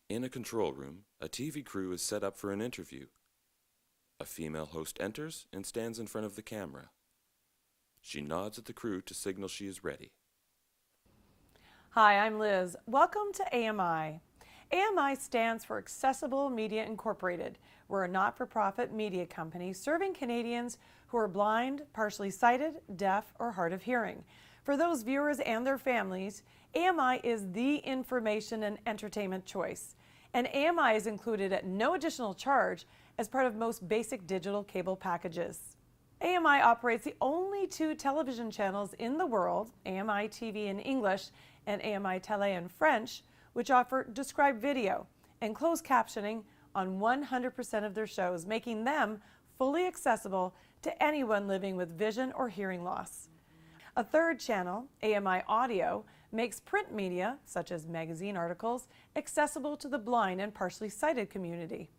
In a control room, a TV crew is set up for an interview. A female host enters and stands in front of the camera. She nods at the crew to signal she is ready. Hi, I'm Liz. Welcome to AMI. AMI stands for Accessible Media Incorporated. We're a not-for-profit media company serving Canadians who are blind, partially sighted, deaf, or hard of hearing. For those viewers and their families, AMI is the information and entertainment choice. And AMI is included at no additional charge as part of most basic digital cable packages. AMI operates the only 2 television channels in the world, AMI-TV in English and AMI-télé in French, which offer described video and closed captioning on 100% of their shows, making them fully accessible to anyone living with vision or hearing loss. A 3rd channel, AMI Audio, makes print media, such as magazine articles, accessible to the blind and partially sighted community.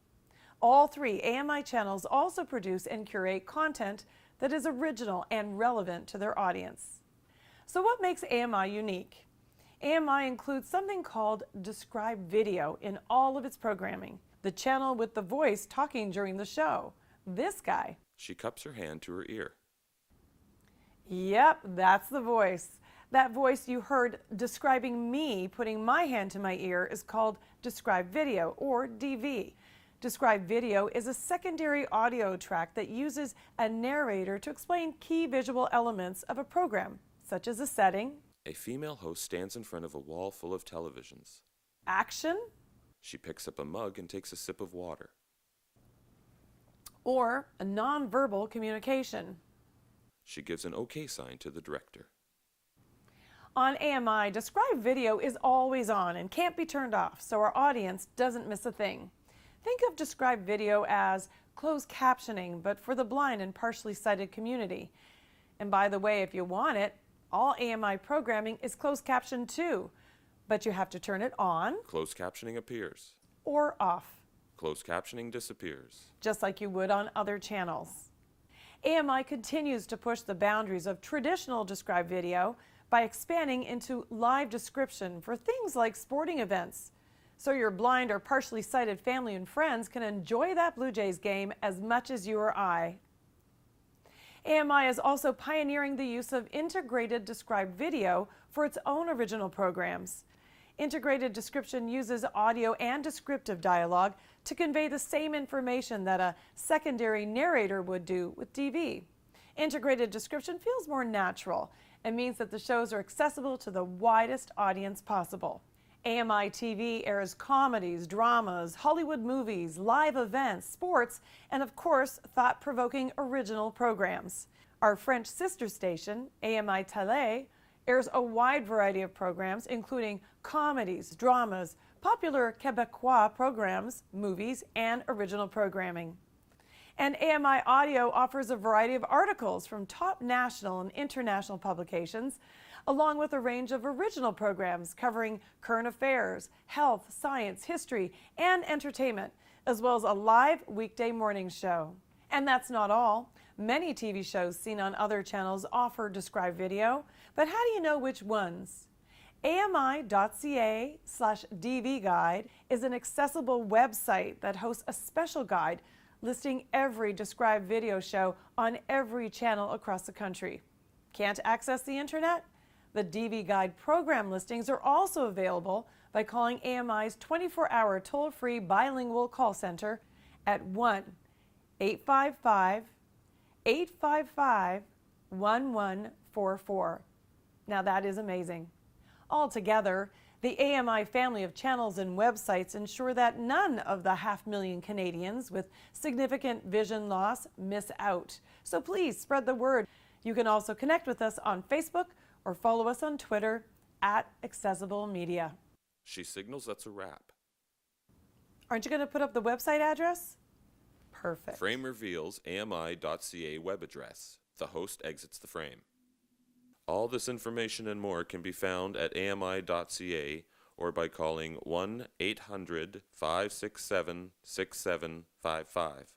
All 3 AMI channels also produce and curate content that is original and relevant to their audience. So what makes AMI unique? AMI includes something called described video in all of its programming. The channel with the voice talking during the show. This guy. She cups her hand to her ear. Yep, that's the voice. That voice you heard describing me putting my hand to my ear is called described video, or DV. Described video is a secondary audio track that uses a narrator to explain key visual elements of a program, such as a setting. A female host stands in front of a wall full of televisions. Action. She picks up a mug and takes a sip of water. Or a nonverbal communication. She gives an OK sign to the director. On AMI, described video is always on and can't be turned off, so our audience doesn't miss a thing. Think of described video as closed captioning, but for the blind and partially sighted community. And by the way, if you want it, all AMI programming is closed captioned too, but you have to turn it on. Closed captioning appears. Or off. Closed captioning disappears. Just like you would on other channels. AMI continues to push the boundaries of traditional described video by expanding into live description for things like sporting events, so your blind or partially sighted family and friends can enjoy that Blue Jays game as much as you or I. AMI is also pioneering the use of integrated described video for its own original programs. Integrated description uses audio and descriptive dialogue to convey the same information that a secondary narrator would do with DV. Integrated description feels more natural and means that the shows are accessible to the widest audience possible. AMI TV airs comedies, dramas, Hollywood movies, live events, sports, and of course, thought-provoking original programs. Our French sister station, AMI-télé, airs a wide variety of programs, including comedies, dramas, popular Québécois programs, movies, and original programming. And AMI Audio offers a variety of articles from top national and international publications, along with a range of original programs covering current affairs, health, science, history, and entertainment, as well as a live weekday morning show. And that's not all. Many TV shows seen on other channels offer described video, but how do you know which ones? AMI.ca/DV Guide is an accessible website that hosts a special guide listing every described video show on every channel across the country. Can't access the internet? The DV Guide program listings are also available by calling AMI's 24-hour toll-free bilingual call center at 1-855-855-1144. Now that is amazing. Altogether, the AMI family of channels and websites ensure that none of the 500,000 Canadians with significant vision loss miss out. So please spread the word. You can also connect with us on Facebook or follow us on Twitter @AccessibleMedia. She signals that's a wrap. Aren't you going to put up the website address? Perfect. Frame reveals AMI.ca web address. The host exits the frame. All this information and more can be found at AMI.ca or by calling 1-800-567-6755.